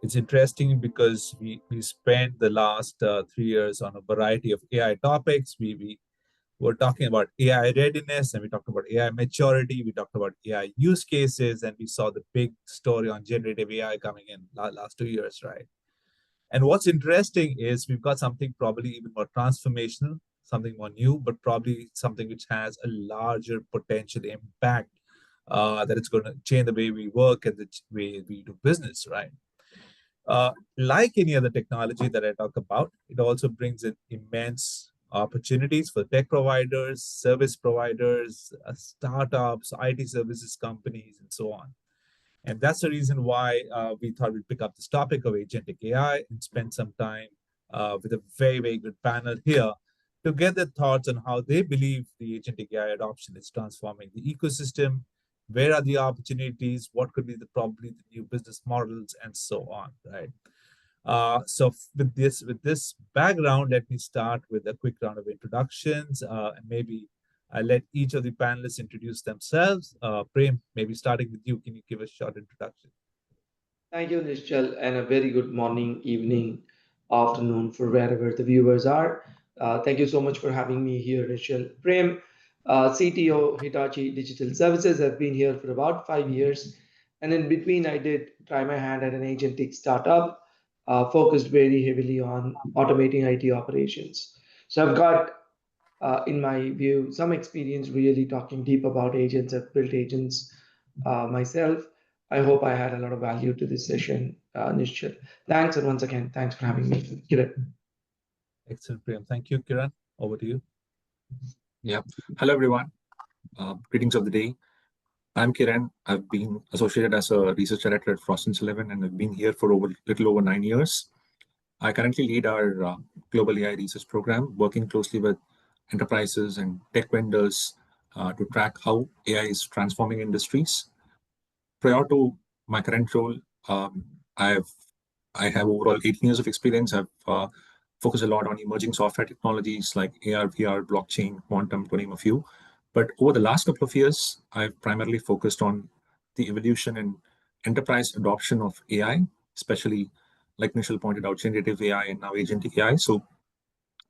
It's interesting because we spent the last 3 years on a variety of AI topics. We were talking about AI readiness, and we talked about AI maturity. We talked about AI use cases, and we saw the big story on generative AI coming in last 2 years, right? And what's interesting is we've got something probably even more transformational, something more new, but probably something which has a larger potential impact that it's going to change the way we work and the way we do business, right? Like any other technology that I talk about, it also brings in immense opportunities for tech providers, service providers, startups, IT services companies, and so on. And that's the reason why we thought we'd pick up this topic of agentic AI and spend some time with a very, very good panel here to get their thoughts on how they believe the agentic AI adoption is transforming the ecosystem. Where are the opportunities? What could be probably the new business models, and so on, right? So with this background, let me start with a quick round of introductions, and maybe I'll let each of the panelists introduce themselves. Prem, maybe starting with you, can you give a short introduction? Thank you, Nischal, and a very good morning, evening, afternoon for wherever the viewers are. Thank you so much for having me here, Nischal. Prem, CTO, Hitachi Digital Services. I've been here for about 5 years. And in between, I did try my hand at an agentic startup focused very heavily on automating IT operations. So I've got, in my view, some experience really talking deep about agents. I've built agents myself. I hope I had a lot of value to this session, Nishchal. Thanks, and once again, thanks for having me, Kiran. Excellent, Prem. Thank you, Kiran. Over to you. Yeah. Hello, everyone. Greetings of the day. I'm Kiran. I've been associated as a research director at Frost & Sullivan, and I've been here for little over 9 years. I currently lead our global AI research program, working closely with enterprises and tech vendors to track how AI is transforming industries. Prior to my current role, I have overall 18 years of experience. I've focused a lot on emerging software technologies like AR, VR, blockchain, quantum, to name a few. But over the last couple of years, I've primarily focused on the evolution and enterprise adoption of AI, especially, like Nishal pointed out, generative AI and now agentic AI. So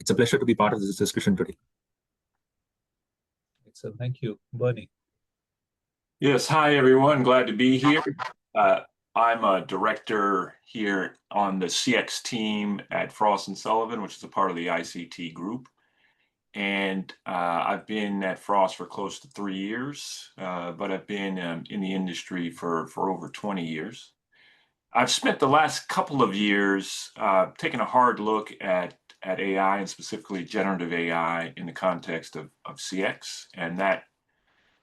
it's a pleasure to be part of this discussion today. Excellent. Thank you. Bernie. Yes. Hi, everyone. Glad to be here. I'm a director here on the CX team at Frost & Sullivan, which is a part of the ICT group. And I've been at Frost for close to 3 years, but I've been in the industry for over 20 years. I've spent the last couple of years taking a hard look at AI, and specifically generative AI, in the context of CX. And that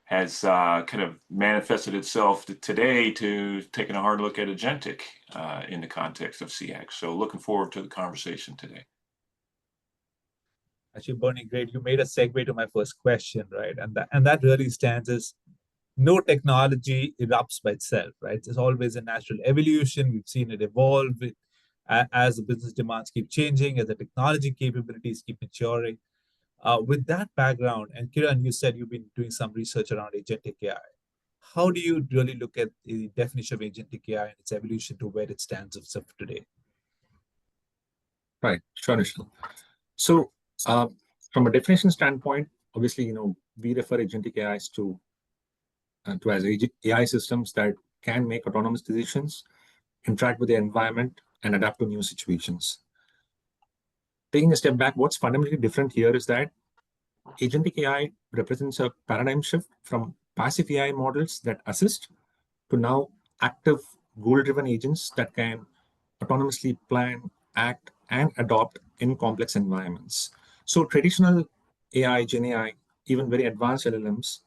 has kind of manifested itself today to taking a hard look at agentic in the context of CX. So looking forward to the conversation today. Actually, Bernie, great. You made a segue to my first question, right? And that really stands as no technology erupts by itself, right? There's always a natural evolution. We've seen it evolve as the business demands keep changing, as the technology capabilities keep maturing. With that background, and Kiran, you said you've been doing some research around agentic AI. How do you really look at the definition of agentic AI and its evolution to where it stands of today? Right, sure, Nishal. So from a definition standpoint, obviously, we refer agentic AIs to as AI systems that can make autonomous decisions, interact with the environment, and adapt to new situations. Taking a step back, what's fundamentally different here is that agentic AI represents a paradigm shift from passive AI models that assist to now active goal-driven agents that can autonomously plan, act, and adopt in complex environments. So traditional AI, Gen AI, even very advanced LLMs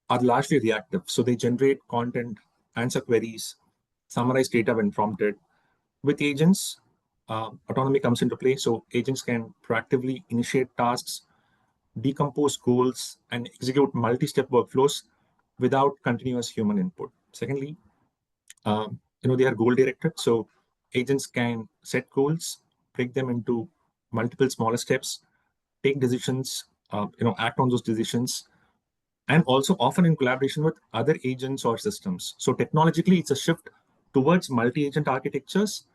are largely reactive. So they generate content, answer queries, summarize data when prompted. With agents, autonomy comes into play. So agents can proactively initiate tasks, decompose goals, and execute multi-step workflows without continuous human input. Secondly, they are goal-directed. So Agents can set goals, break them into multiple smaller steps, take decisions, act on those decisions, and also often in collaboration with other agents or systems. So technologically, it's a shift towards multi-agent architectures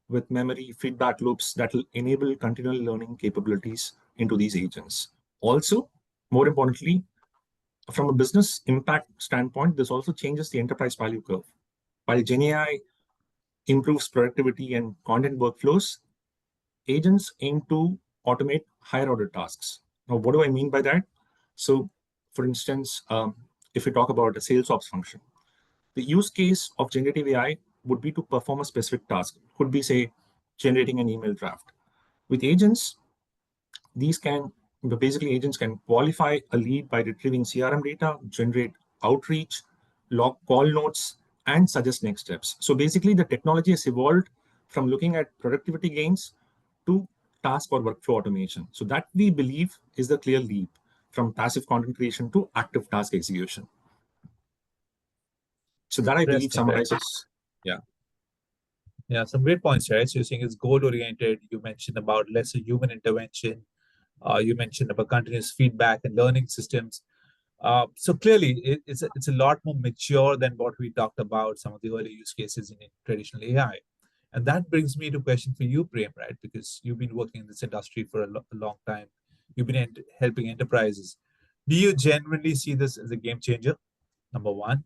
with memory feedback loops that will enable continual learning capabilities into these agents. Also, more importantly, from a business impact standpoint, this also changes the enterprise value curve. While GenAI improves productivity and content workflows, agents aim to automate higher order tasks. Now, what do I mean by that? So, for instance, if we talk about a sales ops function, the use case of generative AI would be to perform a specific task. Could be, say, generating an email draft. With agents, these can basically agents can qualify a lead by retrieving CRM data, generate outreach, log call notes, and suggest next steps. So basically, the technology has evolved from looking at productivity gains to task or workflow automation. So that we believe is the clear leap from passive content creation to active task execution. So that I believe Interesting, right? summarizes. Yeah. Yeah, some great points, right? So you're saying it's goal oriented. You mentioned about lesser human intervention. You mentioned about continuous feedback and learning systems. So clearly, it's a lot more mature than what we talked about some of the early use cases in traditional AI. And that brings me to a question for you, Prem, right? Because you've been working in this industry for a long time. You've been helping enterprises. Do you genuinely see this as a game changer? Number one.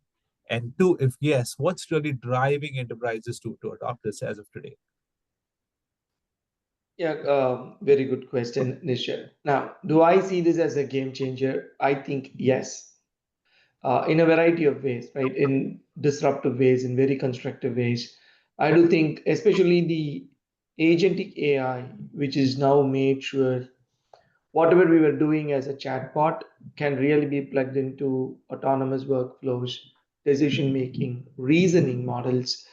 And two, if yes, what's really driving enterprises to adopt this as of today? Yeah, very good question, Nishal. Now, do I see this as a game changer? I think yes, in a variety of ways, right? In disruptive ways, in very constructive ways. I do think, especially the agentic AI, which is now made sure whatever we were doing as a chatbot can really be plugged into autonomous workflows, decision making, reasoning models.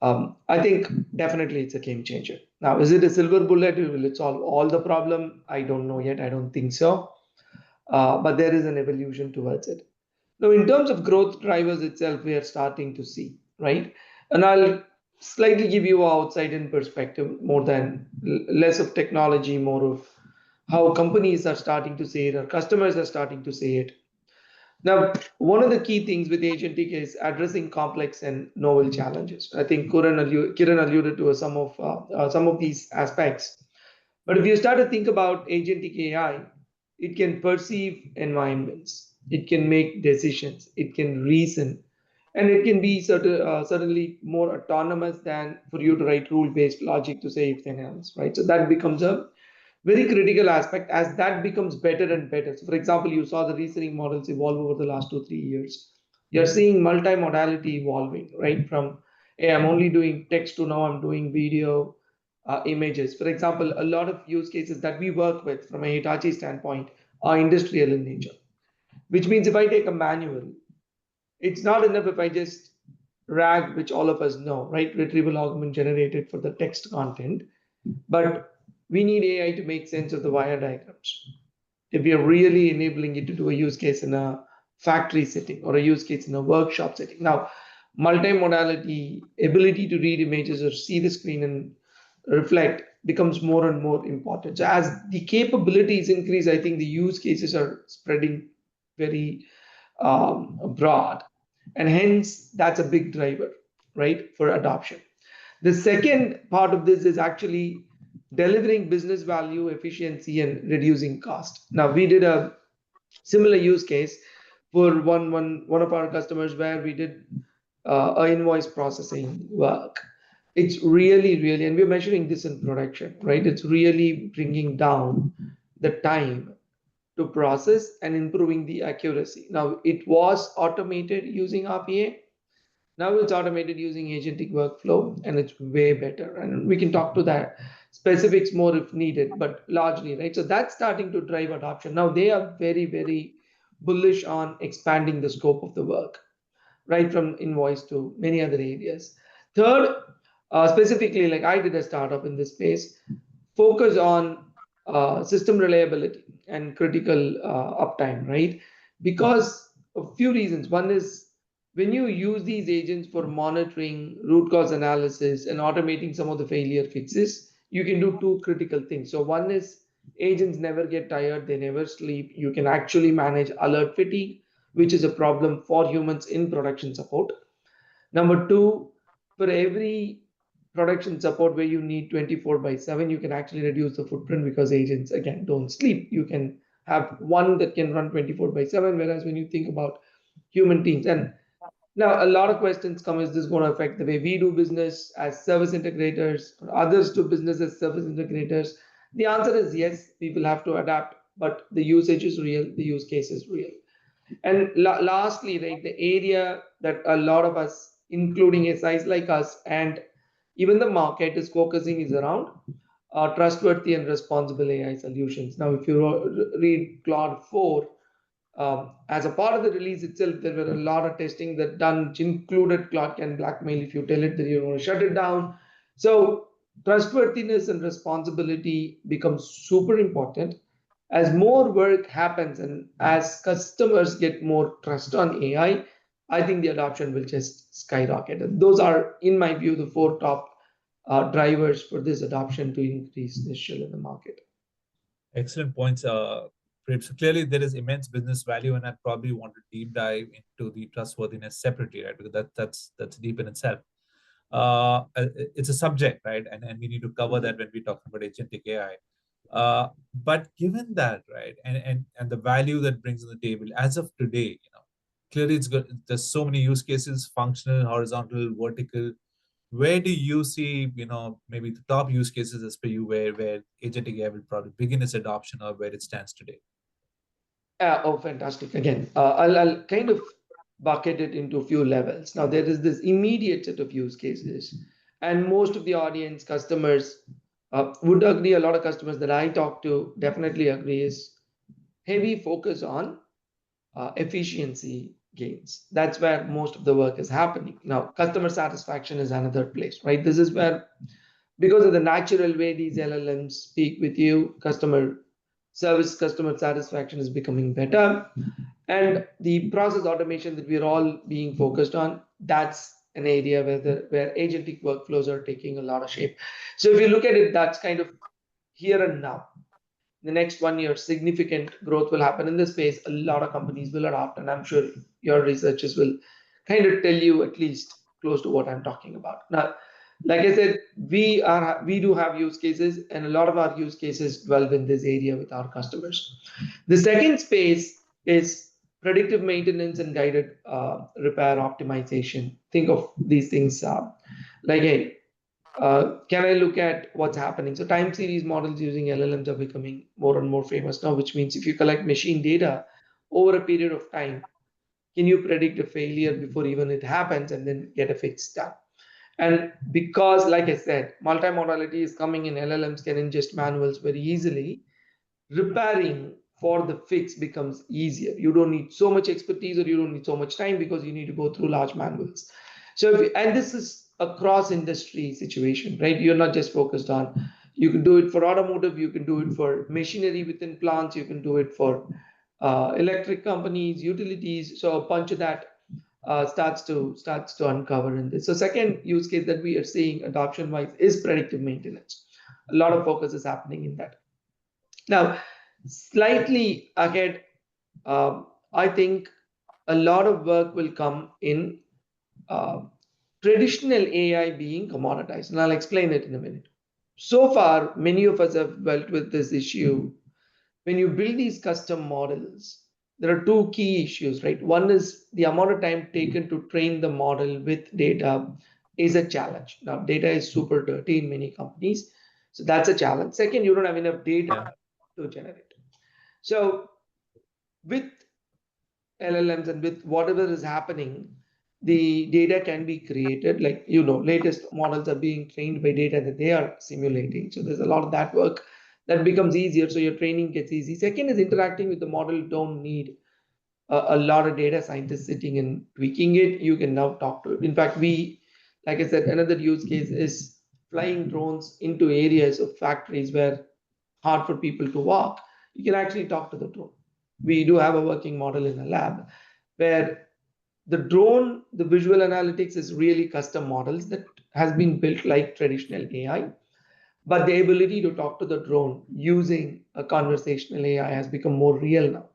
I think definitely it's a game changer. Now, is it a silver bullet? Will it solve all the problem? I don't know yet. I don't think so. But there is an evolution towards it. Now, in terms of growth drivers itself, we are starting to see, right? And I'll slightly give you an outside in perspective, more than less of technology, more of how companies are starting to say it, or customers are starting to say it. Now, one of the key things with agentic is addressing complex and novel challenges. I think Kiran alluded to some of these aspects. But if you start to think about agentic AI, it can perceive environments, it can make decisions, it can reason, and it can be certainly more autonomous than for you to write rule-based logic to say if then else, right? So that becomes a very critical aspect as that becomes better and better. So, for example, you saw the reasoning models evolve over the last 2 3 years. You're seeing multimodality evolving, right? From hey, I'm only doing text to now I'm doing video, images. For example, a lot of use cases that we work with from a Hitachi standpoint are industrial in nature, which means if I take a manual, it's not enough if I just RAG, which all of us know, right? Retrieval augment generated for the text content, but we need AI to make sense of the wire diagrams. If we are really enabling it to do a use case in a factory setting or a use case in a workshop setting. Now, multimodality, ability to read images or see the screen and reflect becomes more and more important. So as the capabilities increase, I think the use cases are spreading very broad. And hence, that's a big driver, right, for adoption. The second part of this is actually delivering business value, efficiency, and reducing cost. Now, we did a similar use case for one of our customers where we did a invoice processing work. It's really, and we're measuring this in production, right? It's really bringing down the time to process and improving the accuracy. Now, it was automated using RPA. Now it's automated using agentic workflow and it's way better. And we can talk to that specifics more if needed, but largely, right? So that's starting to drive adoption. Now they are very bullish on expanding the scope of the work, right from invoice to many other areas. Third, specifically, like I did a startup in this space, focus on system reliability and critical uptime, right? Because of few reasons. One is When you use these agents for monitoring, root cause analysis, and automating some of the failure fixes, you can do two critical things. So, one is agents never get tired, they never sleep. You can actually manage alert fatigue, which is a problem for humans in production support. Number two, for every production support where you need 24 by 7, you can actually reduce the footprint because agents, again, don't sleep. You can have one that can run 24 by 7, whereas when you think about human teams, and now, a lot of questions come, is this going to affect the way we do business as service integrators or others do business as service integrators? The answer is yes, we will have to adapt, but the usage is real, the use case is real. And lastly, right, the area that a lot of us, including SIs like us and even the market, is focusing is around trustworthy and responsible AI solutions. Now, if you read Claude 4, as a part of the release itself, there were a lot of testing that done, which included cloud can blackmail if you tell it that you're going to shut it down. So trustworthiness and responsibility becomes super important. As more work happens and as customers get more trust on AI, I think the adoption will just skyrocket. And those are, in my view, the four top drivers for this adoption to increase this share in the market. Excellent points. Prem. So clearly there is immense business value, and I probably want to deep dive into the trustworthiness separately, right? Because that's deep in itself. It's a subject, right? And we need to cover that when we talk about agentic AI. But given that, right, and the value that brings on the table as of today, clearly it's good. There's so many use cases: functional, horizontal, vertical. Where do you see, maybe the top use cases as per you, where agentic AI will probably begin its adoption, or where it stands today? Oh, fantastic. Again, I'll kind of bucket it into a few levels. Now, there is this immediate set of use cases, and most of the audience customers would agree. A lot of customers that I talk to definitely agree is heavy focus on efficiency gains. That's where most of the work is happening. Now, customer satisfaction is another place, right? This is where, because of the natural way these LLMs speak with you, customer satisfaction is becoming better. And the process automation that we're all being focused on, that's an area where agentic workflows are taking a lot of shape. So if you look at it, that's kind of here and now. The next 1 year, significant growth will happen in this space. A lot of companies will adopt, and I'm sure your researchers will kind of tell you at least close to what I'm talking about. Now, like I said, we do have use cases, and a lot of our use cases dwell in this area with our customers. The second space is predictive maintenance and guided repair optimization. Think of these things like, hey, can I look at what's happening? So time series models using LLMs are becoming more and more famous now, which means if you collect machine data over a period of time, can you predict a failure before even it happens and then get a fix done? And because, like I said, multimodality is coming in, LLMs can ingest manuals very easily. Repairing for the fix becomes easier. You don't need so much expertise or you don't need so much time because you need to go through large manuals. So, and this is a cross industry situation, right? You're not just focused on, you can do it for automotive, you can do it for machinery within plants, you can do it for electric companies, utilities. So a bunch of that starts to uncover in this. So second use case that we are seeing adoption wise is predictive maintenance. A lot of focus is happening in that. Now, slightly ahead, I think a lot of work will come in uh, traditional AI being commoditized, and I'll explain it in a minute. So far, many of us have dealt with this issue. When you build these custom models, there are two key issues, right? One is the amount of time taken to train the model with data is a challenge. Now, data is super dirty in many companies, so that's a challenge. Second, you don't have enough data to generate. So, with LLMs and with whatever is happening, the data can be created. Like, latest models are being trained by data that they are simulating. So, there's a lot of that work that becomes easier. So, your training gets easy. Second is interacting with the model. You don't need a lot of data scientists sitting and tweaking it. You can now talk to it. In fact, like I said, another use case is flying drones into areas of factories where hard for people to walk. You can actually talk to the drone. We do have a working model in a lab where the drone, the visual analytics is really custom models that has been built like traditional AI, but the ability to talk to the drone using a conversational AI has become more real now.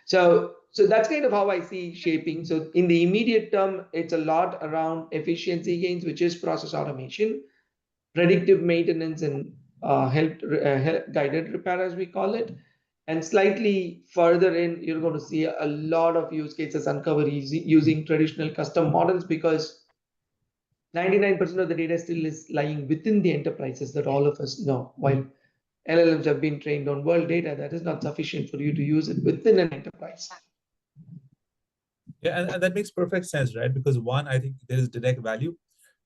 So that's kind of how I see shaping. So in the immediate term, it's a lot around efficiency gains, which is process automation, predictive maintenance, and guided repair, as we call it. And slightly further in, you're going to see a lot of use cases uncover using traditional custom models, because 99% of the data still is lying within the enterprises that all of us know. While LLMs have been trained on world data, that is not sufficient for you to use it within an enterprise. Yeah, and that makes perfect sense, right? Because one, I think there is direct value.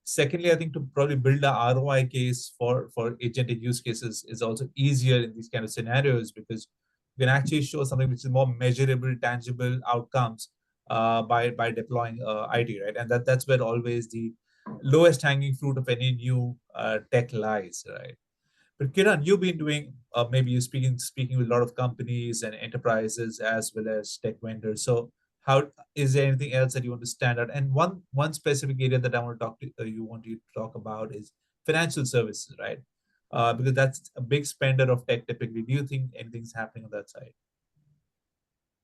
Secondly, I think to probably build a ROI case for agentic use cases is also easier in these kind of scenarios, because you can actually show something which is more measurable, tangible outcomes by deploying IT, right? And that's where always the lowest hanging fruit of any new tech lies, right? But Kiran, you've been doing maybe you speaking with a lot of companies and enterprises as well as tech vendors. So how is there anything else that you want to stand out? And one specific area that I want to talk to you want you to talk about is financial services, right? Because that's a big spender of tech typically. Do you think anything's happening on that side?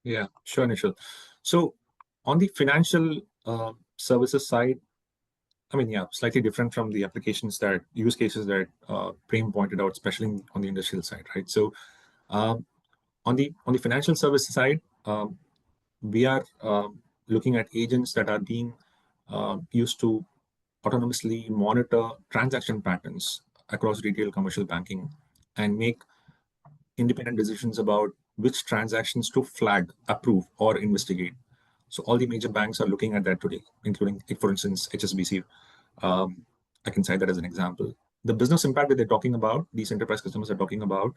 Yeah, sure, Nishal. So on the financial services side, I mean, yeah, slightly different from the applications that use cases that Prem pointed out, especially on the industrial side, right? So um, on the financial services side, we are looking at agents that are being used to autonomously monitor transaction patterns across retail commercial banking and make independent decisions about which transactions to flag, approve, or investigate. So all the major banks are looking at that today, including, for instance, HSBC. I can cite that as an example. The business impact that they're talking about, these enterprise customers are talking about,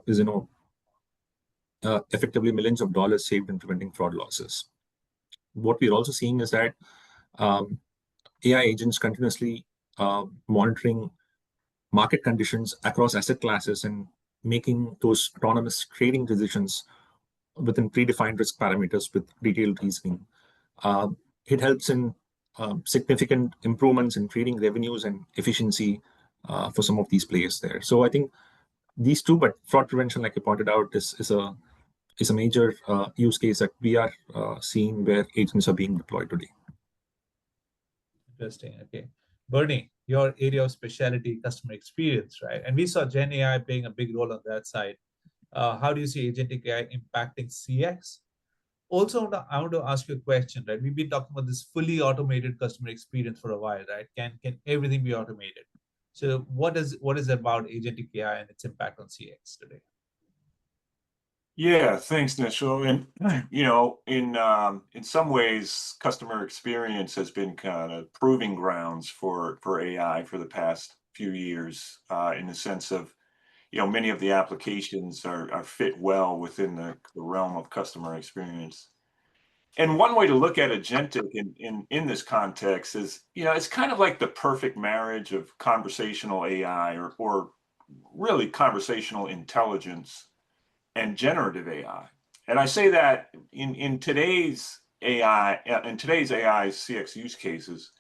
is effectively millions of dollars saved in preventing fraud losses. What we're also seeing is that um, AI agents continuously monitoring market conditions across asset classes and making those autonomous trading decisions within predefined risk parameters with detailed reasoning. Uh, it helps in significant improvements in trading revenues and efficiency for some of these players there. So I think these two, but fraud prevention, like you pointed out, is a major use case that we are seeing where agents are being deployed today. Interesting. Okay. Bernie, your area of specialty, customer experience, right? And we saw Gen AI playing a big role on that side. How do you see agentic AI impacting CX? Also, I want to ask you a question, right? We've been talking about this fully automated customer experience for a while, right? Can everything be automated? So what is about agentic AI and its impact on CX today? Yeah, thanks, Nishal. And in some ways, customer experience has been kind of proving grounds for AI for the past few years, in the sense of many of the applications are fit well within the realm of customer experience. And one way to look at agentic in this context is, it's kind of like the perfect marriage of conversational AI or really conversational intelligence and generative AI. And I say that in today's AI CX use cases,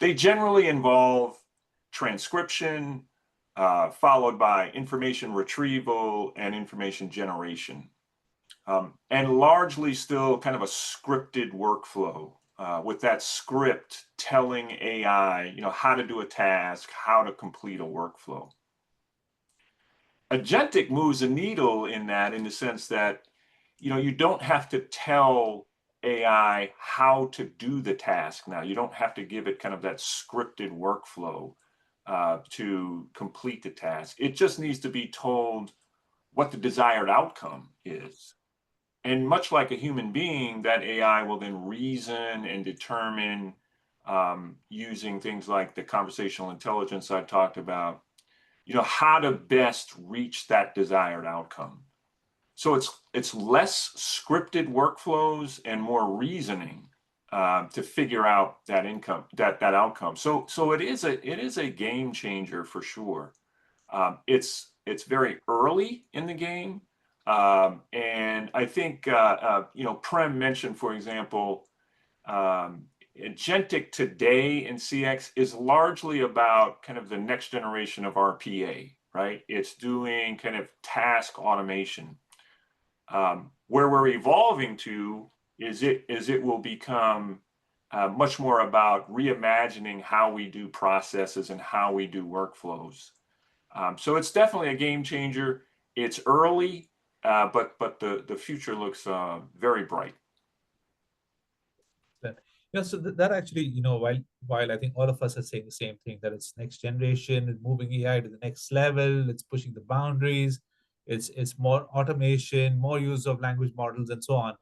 they generally involve transcription, followed by information retrieval and information generation, and largely still kind of a scripted workflow, with that script telling AI, how to do a task, how to complete a workflow. Agentic moves a needle in that, in the sense that you don't have to tell AI how to do the task now. You don't have to give it kind of that scripted workflow to complete the task. It just needs to be told what the desired outcome is. And much like a human being, that AI will then reason and determine, using things like the conversational intelligence I talked about, how to best reach that desired outcome. So it's less scripted workflows and more reasoning to figure out that outcome. So it is a game changer for sure. It's very early in the game, and I think Prem mentioned, for example, Agentic today in CX is largely about kind of the next generation of RPA, right? It's doing kind of task automation. Where we're evolving to is it will become much more about reimagining how we do processes and how we do workflows. So it's definitely a game changer. It's early, but the future looks very bright. So that actually, while I think all of us are saying the same thing, that it's next generation, it's moving AI to the next level, it's pushing the boundaries, it's more automation, more use of language models, and so on.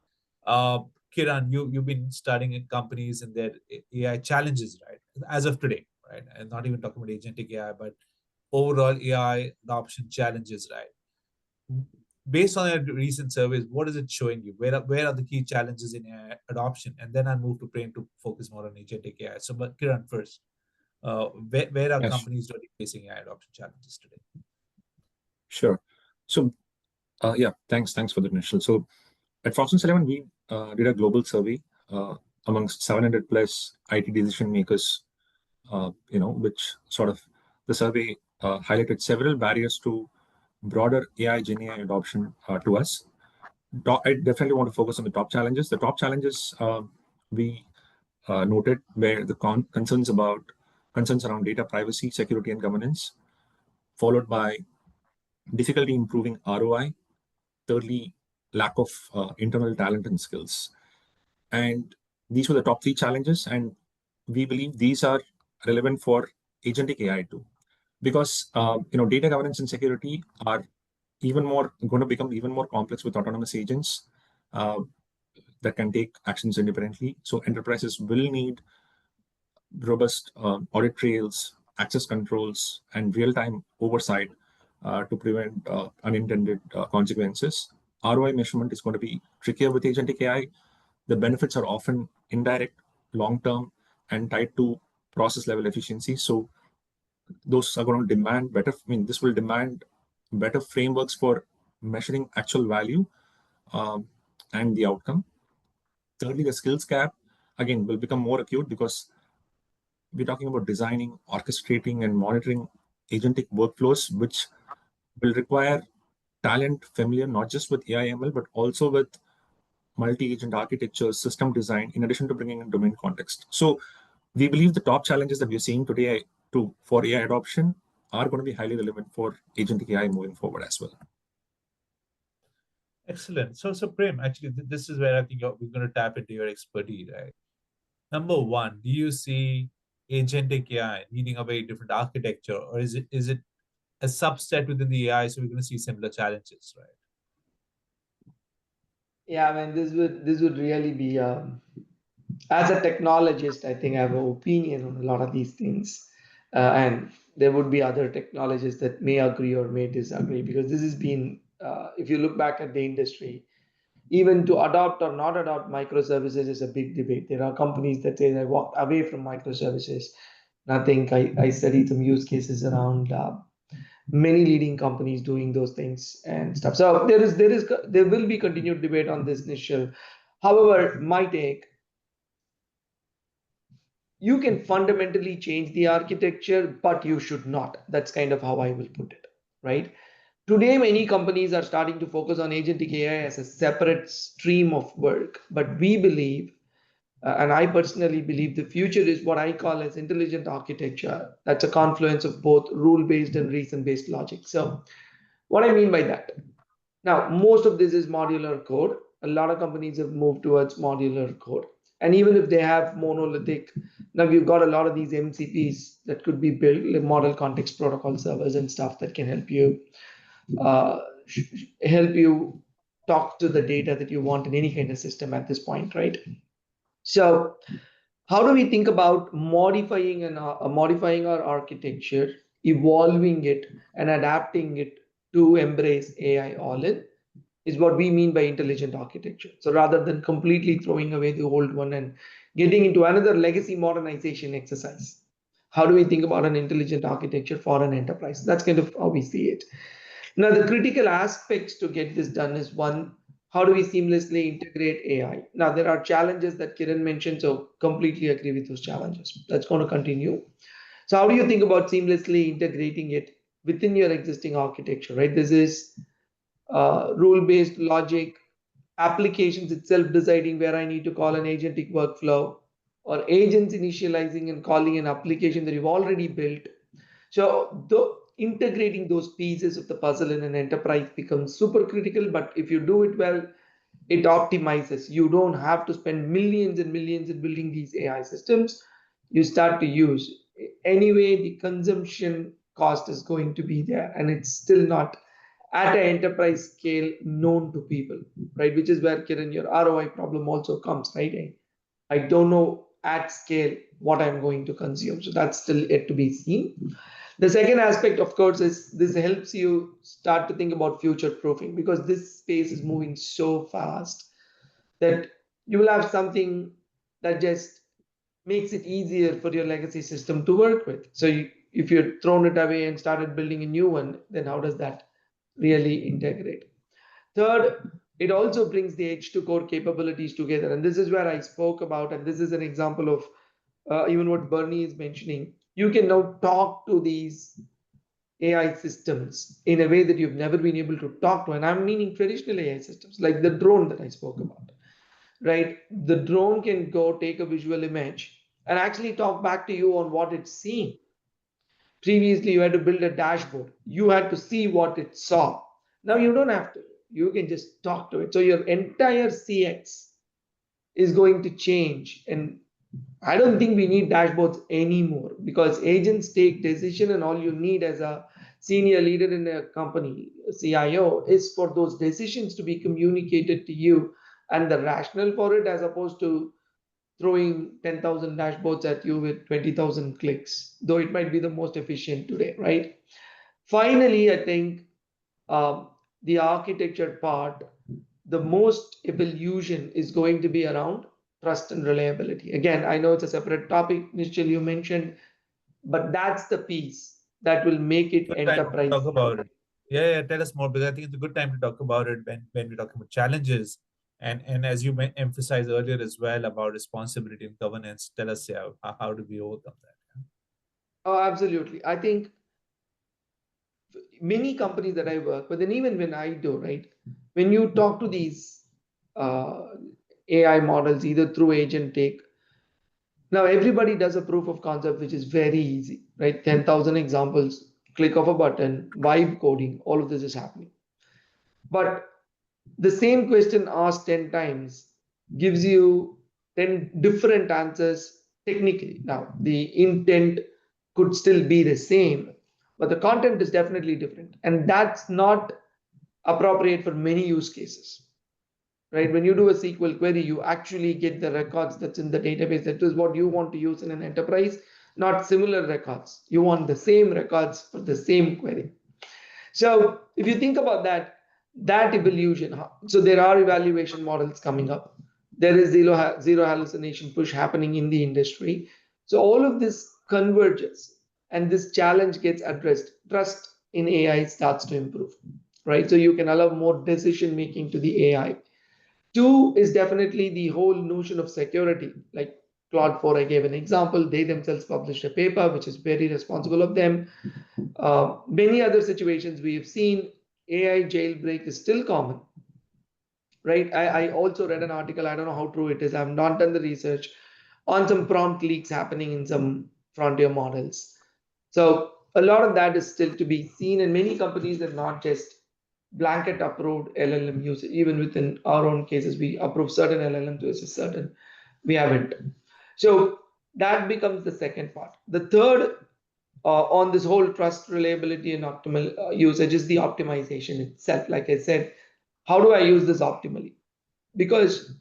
Kiran, you've been studying in companies and their AI challenges, right? As of today, right? And not even talking about agentic AI, but overall AI adoption challenges, right? Based on your recent surveys, what is it showing you? Where are the key challenges in AI adoption? And then I'll move to Prem to focus more on agentic AI. So, but Kiran first, where are Yes, companies really facing AI adoption challenges today? sure. So, yeah, thanks for the initial. So, at Frost & Sullivan, we did a global survey amongst 700 plus IT decision makers, which sort of the survey highlighted several barriers to broader AI, Gen AI adoption to us. I definitely want to focus on the top challenges. The top challenges we noted were the concerns around data privacy, security, and governance, followed by difficulty improving ROI. Thirdly, lack of internal talent and skills. And these were the top three challenges, and we believe these are relevant for agentic AI too, because data governance and security are even more going to become even more complex with autonomous agents uh, that can take actions independently. So enterprises will need robust audit trails, access controls, and real-time oversight to prevent unintended consequences. ROI measurement is going to be trickier with agentic AI. The benefits are often indirect, long-term, and tied to process-level efficiency. So those are going to demand better. I mean, this will demand better frameworks for measuring actual value um, and the outcome. Thirdly, the skills gap again will become more acute because we're talking about designing, orchestrating, and monitoring agentic workflows, which will require talent familiar not just with AI/ML but also with multi-agent architecture, system design, in addition to bringing in domain context. So we believe the top challenges that we're seeing today for AI adoption are going to be highly relevant for agentic AI moving forward as well. Excellent. So Prem, actually, this is where I think we're going to tap into your expertise, right? Number one, do you see agentic AI needing a very different architecture, or is it a subset within the AI, so we're going to see similar challenges, right? Yeah, I mean, this would really be as a technologist, I think I have an opinion on a lot of these things, and there would be other technologists that may agree or may disagree because this has been, if you look back at the industry, even to adopt or not adopt microservices is a big debate. There are companies that say they walked away from microservices. And I think I studied some use cases around many leading companies doing those things and stuff. So there will be continued debate on this initial. However, my take, you can fundamentally change the architecture, but you should not. That's kind of how I will put it, right? Today, many companies are starting to focus on agentic AI as a separate stream of work, but we believe, and I personally believe, the future is what I call as intelligent architecture. That's a confluence of both rule-based and reason-based logic. So, what I mean by that, now, most of this is modular code. A lot of companies have moved towards modular code. And even if they have monolithic, now we've got a lot of these MCPs that could be built, like model context protocol servers and stuff that can uh, help you talk to the data that you want in any kind of system at this point, right? So, how do we think about modifying our architecture, evolving it, and adapting it to embrace AI all in? Is what we mean by intelligent architecture. So rather than completely throwing away the old one and getting into another legacy modernization exercise, how do we think about an intelligent architecture for an enterprise? That's kind of how we see it. Now, the critical aspects to get this done is one, how do we seamlessly integrate AI? Now, there are challenges that Kiran mentioned, so completely agree with those challenges. That's going to continue. So, how do you think about seamlessly integrating it within your existing architecture, right? This is rule-based logic, applications itself deciding where I need to call an agentic workflow, or agents initializing and calling an application that you've already built. So integrating those pieces of the puzzle in an enterprise becomes super critical. But if you do it well, it optimizes. You don't have to spend millions and millions in building these AI systems. You start to use. Anyway, the consumption cost is going to be there, and it's still not at an enterprise scale known to people, right? Which is where, Kiran, your ROI problem also comes, right? I don't know at scale what I'm going to consume. So that's still yet to be seen. The second aspect, of course, is this helps you start to think about future proofing, because this space is moving so fast that you will have something that just makes it easier for your legacy system to work with. So if you're thrown it away and started building a new one, then how does that really integrate? Third, it also brings the edge to core capabilities together. And this is where I spoke about, and this is an example of even what Bernie is mentioning. You can now talk to these AI systems in a way that you've never been able to talk to. And I'm meaning traditional AI systems, like the drone that I spoke about, right? The drone can go take a visual image and actually talk back to you on what it's seeing. Previously, you had to build a dashboard, you had to see what it saw. Now you don't have to, you can just talk to it. So your entire CX is going to change. And I don't think we need dashboards anymore, because agents take decision, and all you need as a senior leader in a company, CIO, is for those decisions to be communicated to you and the rationale for it, as opposed to throwing 10,000 dashboards at you with 20,000 clicks, though it might be the most efficient today, right? Finally, I think the architecture part, the most evolution is going to be around trust and reliability. Again, I know it's a separate topic, Nishchal, you mentioned, but that's the piece that will make it Good time to enterprise. talk about it. Yeah, tell us more, because I think it's a good time to talk about it when we're talking about challenges. And as you emphasized earlier as well about responsibility and governance, tell us, yeah, how do we overcome that? Oh, absolutely. I think many companies that I work with, and even when I do, right, when you talk to these uh, AI models, either through Agentic, now everybody does a proof of concept, which is very easy, right? 10,000 examples, click of a button, vibe coding, all of this is happening. But the same question asked 10 times gives you 10 different answers technically. Now, the intent could still be the same, but the content is definitely different. And that's not appropriate for many use cases, right? When you do a SQL query, you actually get the records that's in the database. That is what you want to use in an enterprise, not similar records. You want the same records for the same query. So if you think about that, that evolution, so there are evaluation models coming up. There is zero hallucination push happening in the industry. So all of this converges, and this challenge gets addressed. Trust in AI starts to improve, right? So you can allow more decision making to the AI. Two is definitely the whole notion of security. Like Claude 4, I gave an example. They themselves published a paper, which is very responsible of them. Many other situations we have seen, AI jailbreak is still common, right? I also read an article, I don't know how true it is, I've not done the research, on some prompt leaks happening in some frontier models. So a lot of that is still to be seen, and many companies have not just blanket approved LLM use. Even within our own cases, we approve certain LLM versus certain we haven't. So that becomes the second part. The third, on this whole trust, reliability, and optimal usage is the optimization itself. Like I said, how do I use this optimally? Because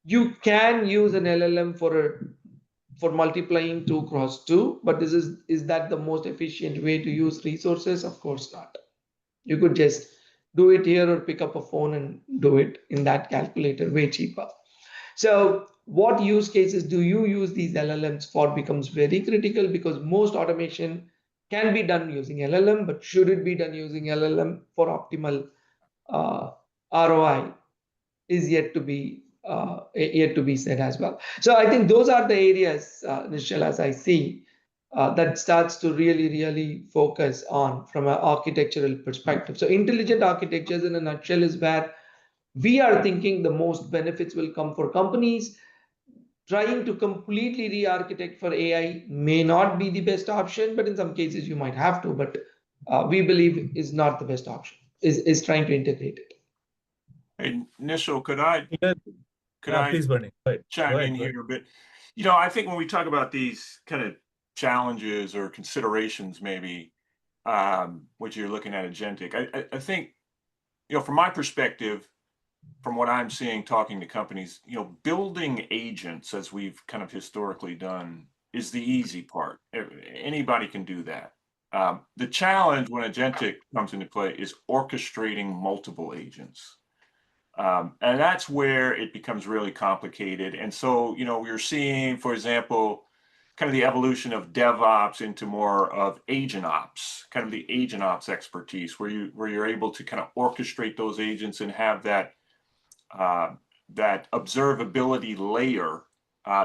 you can use an LLM for multiplying 2 cross 2, but this is that the most efficient way to use resources? Of course not. You could just do it here or pick up a phone and do it in that calculator, way cheaper. So what use cases do you use these LLMs for becomes very critical, because most automation can be done using LLM, but should it be done using LLM for optimal uh, ROI? is yet to be said as well. So I think those are the areas, Nishal, as I see, that starts to really focus on from an architectural perspective. So intelligent architectures in a nutshell is where we are thinking the most benefits will come for companies. Trying to completely re-architect for AI may not be the best option, but in some cases you might have to. But we believe is not the best option. Is trying to integrate it. Hey, Nishal, could Yeah, I please, Bernie. Go chime ahead. in here a bit? I think when we talk about these kind of challenges or considerations, maybe, what you're looking at agentic, I think, from my perspective, from what I'm seeing, talking to companies, building agents, as we've kind of historically done, is the easy part. Anybody can do that. The challenge when agentic comes into play is orchestrating multiple agents. And that's where it becomes really complicated. And so, we're seeing, for example, kind of the evolution of DevOps into more of agent ops, kind of the agent ops expertise, where you're able to kind of orchestrate those agents and have that observability layer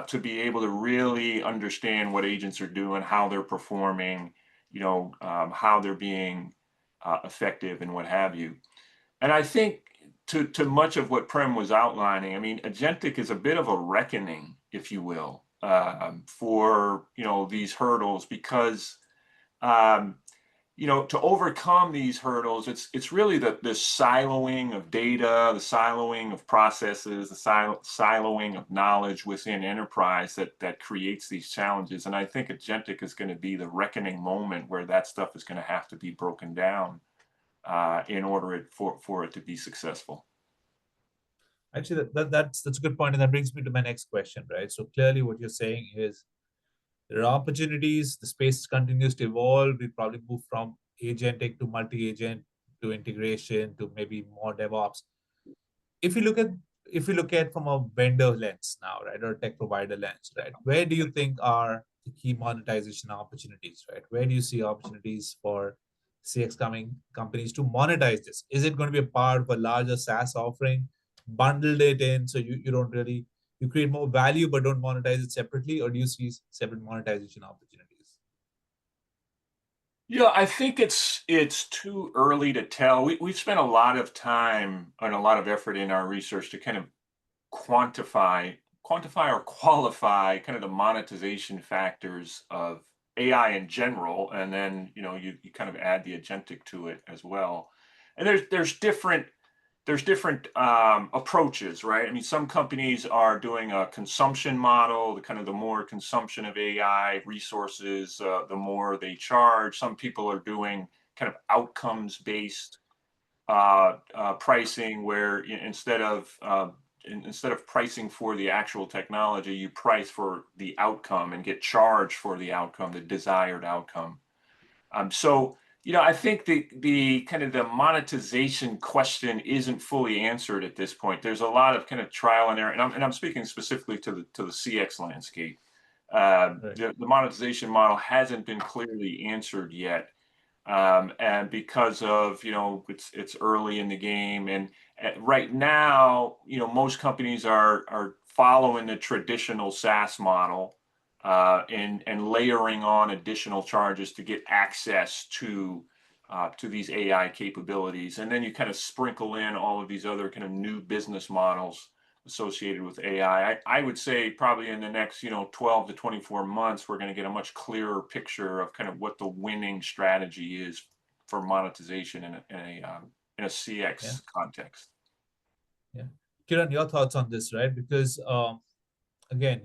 to be able to really understand what agents are doing, how they're performing, how they're being effective, and what have you. And I think to much of what Prem was outlining, I mean, agentic is a bit of a reckoning, if you will, for these hurdles, because to overcome these hurdles, it's really the siloing of data, the siloing of processes, the siloing of knowledge within enterprise that creates these challenges. And I think agentic is going to be the reckoning moment where that stuff is going to have to be broken down in order for it to be successful. Actually, that's a good point, and that brings me to my next question, right? So clearly, what you're saying is there are opportunities. The space continues to evolve. We probably move from agentic to multi-agent to integration to maybe more DevOps. If you look at from a vendor lens now, right, or tech provider lens, right, where do you think are the key monetization opportunities, right? Where do you see opportunities for CX coming companies to monetize this? Is it going to be a part of a larger SaaS offering, bundled it in so you don't really you create more value but don't monetize it separately, or do you see separate monetization opportunities? I think it's too early to tell. We've spent a lot of time and a lot of effort in our research to kind of quantify or qualify kind of the monetization factors of AI in general, and then you kind of add the agentic to it as well. And there's different approaches, right? I mean, some companies are doing a consumption model, the more consumption of AI resources, the more they charge. Some people are doing kind of outcomes based pricing, where instead of pricing for the actual technology, you price for the outcome and get charged for the outcome, the desired outcome. So I think the kind of the monetization question isn't fully answered at this point. There's a lot of kind of trial and error, and I'm speaking specifically to the CX landscape. Right. The monetization model hasn't been clearly answered yet. And because of it's early in the game, and right now most companies are following the traditional SaaS model, and layering on additional charges to get access to these AI capabilities, and then you kind of sprinkle in all of these other kind of new business models associated with AI. I would say probably in the next 12 to 24 months, we're going to get a much clearer picture of kind of what the winning strategy is for monetization in a CX context. Yeah. Kiran, your thoughts on this, right? Because again,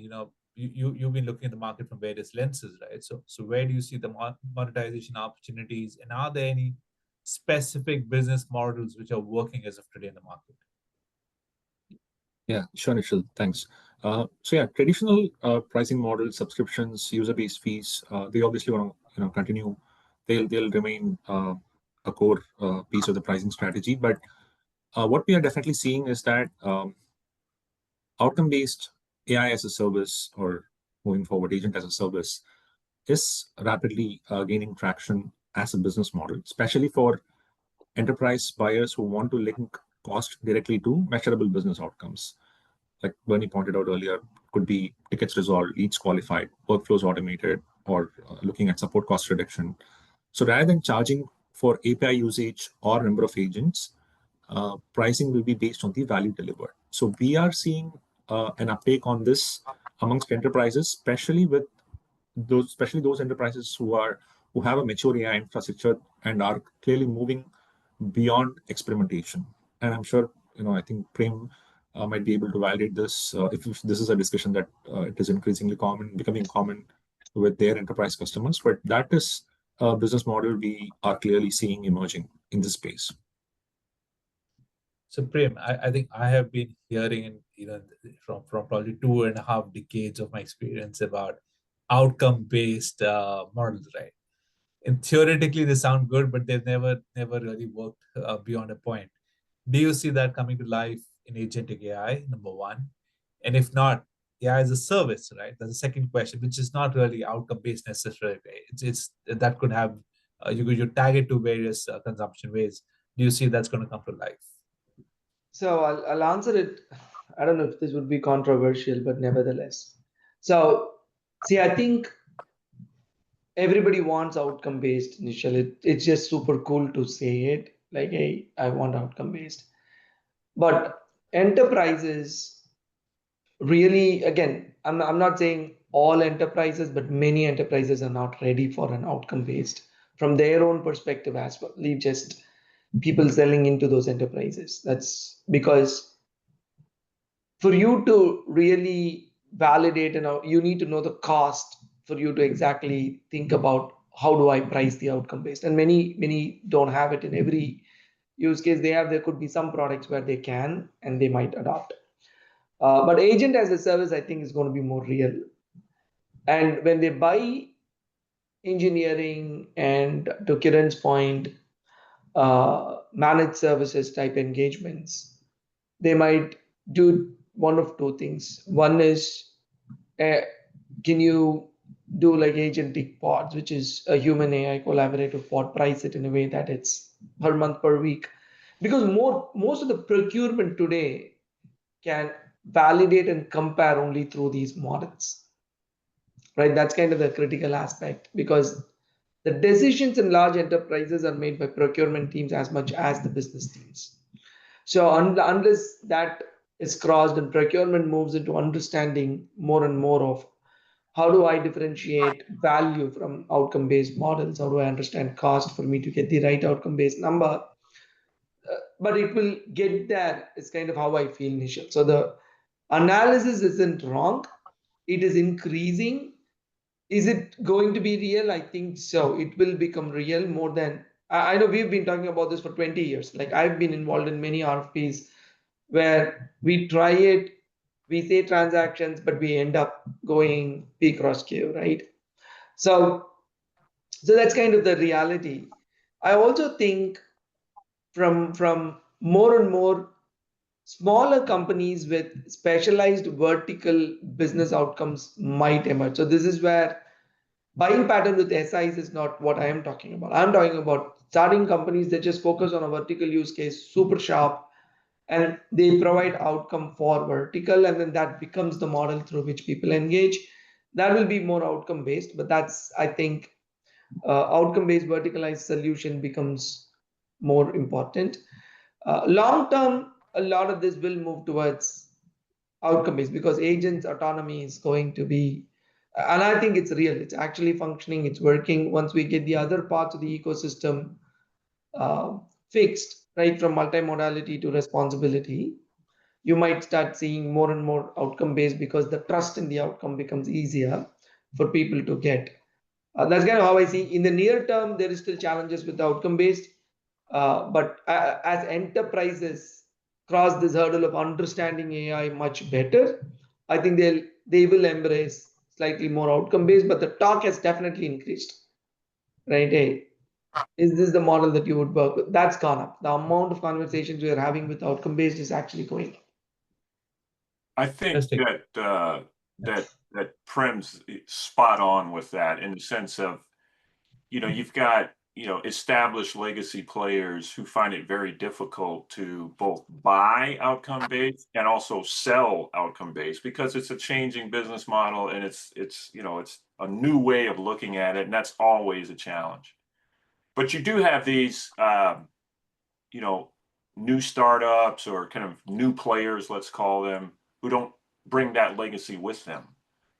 you've been looking at the market from various lenses, right? So where do you see the monetization opportunities, and are there any specific business models which are working as of today in the market? Yeah, sure, Nishal. Thanks. Traditional pricing models, subscriptions, user-based fees, they obviously want to continue. They'll remain a core piece of the pricing strategy. But what we are definitely seeing is that outcome-based AI as a service, or moving forward, agent as a service, is rapidly gaining traction as a business model, especially for enterprise buyers who want to link cost directly to measurable business outcomes. Like Bernie pointed out earlier, could be tickets resolved, leads qualified, workflows automated, or looking at support cost reduction. So rather than charging for API usage or number of agents, pricing will be based on the value delivered. So we are seeing an uptake on this amongst enterprises, especially those enterprises who have a mature AI infrastructure and are clearly moving beyond experimentation. And I'm sure, I think Prem might be able to validate this if this is a discussion that it is increasingly becoming common with their enterprise customers. But that is a business model we are clearly seeing emerging in this space. So Prem, I think I have been hearing, from probably 2.5 decades of my experience about outcome-based models, right? And theoretically, they sound good, but they've never really worked beyond a point. Do you see that coming to life in agentic AI? Number one, and if not, AI as a service, right? That's the second question, which is not really outcome-based necessarily. It's that could have you tag it to various consumption ways. Do you see that's going to come to life? So I'll answer it. I don't know if this would be controversial, but nevertheless. So, see, I think everybody wants outcome based initially. It's just super cool to say it like, hey, I want outcome based. But enterprises really, again, I'm not saying all enterprises, but many enterprises are not ready for an outcome based from their own perspective as well. Leave just people selling into those enterprises. That's because for you to really validate and you need to know the cost for you to exactly think about how do I price the outcome based. And many don't have it in every use case they have. There could be some products where they can and they might adopt. But agent as a service, I think, is going to be more real. And when they buy engineering and, to Kiran's point, managed services type engagements, they might do one of two things. One is, uh, can you do like agentic pods, which is a human AI collaborative pod, price it in a way that it's per month, per week, because most of the procurement today can validate and compare only through these models, right? That's kind of the critical aspect, because the decisions in large enterprises are made by procurement teams as much as the business teams. So unless that is crossed and procurement moves into understanding more and more of how do I differentiate value from outcome based models, how do I understand cost for me to get the right outcome based number, but it will get there is kind of how I feel initial. So the analysis isn't wrong, it is increasing. Is it going to be real? I think so. It will become real more than I know. We've been talking about this for 20 years. Like, I've been involved in many RFPs where we try it, we say transactions, but we end up going P cross Q, right? So that's kind of the reality. I also think from more and more smaller companies with specialized vertical business outcomes might emerge. So this is where buying pattern with SIs is not what I am talking about. I'm talking about starting companies that just focus on a vertical use case, super sharp, and they provide outcome for vertical, and then that becomes the model through which people engage. That will be more outcome based, but that's, I think, outcome based verticalized solution becomes more important. Long term, a lot of this will move towards outcome based because agents autonomy is going to be, and I think it's real, it's actually functioning, it's working. Once we get the other parts of the ecosystem uh, fixed, right, from multimodality to responsibility, you might start seeing more and more outcome based because the trust in the outcome becomes easier for people to get. That's kind of how I see. In the near term, there is still challenges with the outcome based, but as enterprises cross this hurdle of understanding AI much better, I think they will embrace slightly more outcome based. But the talk has definitely increased, right? Hey, is this the model that you would work with? That's gone up. The amount of conversations we are having with outcome based is actually going up. I think Interesting. that Prem's spot on with that, in the sense of, you've got established legacy players who find it very difficult to both buy outcome-based and also sell outcome-based, because it's a changing business model, and it's a new way of looking at it, and that's always a challenge. But you do have these new startups or kind of new players, let's call them, who don't bring that legacy with them,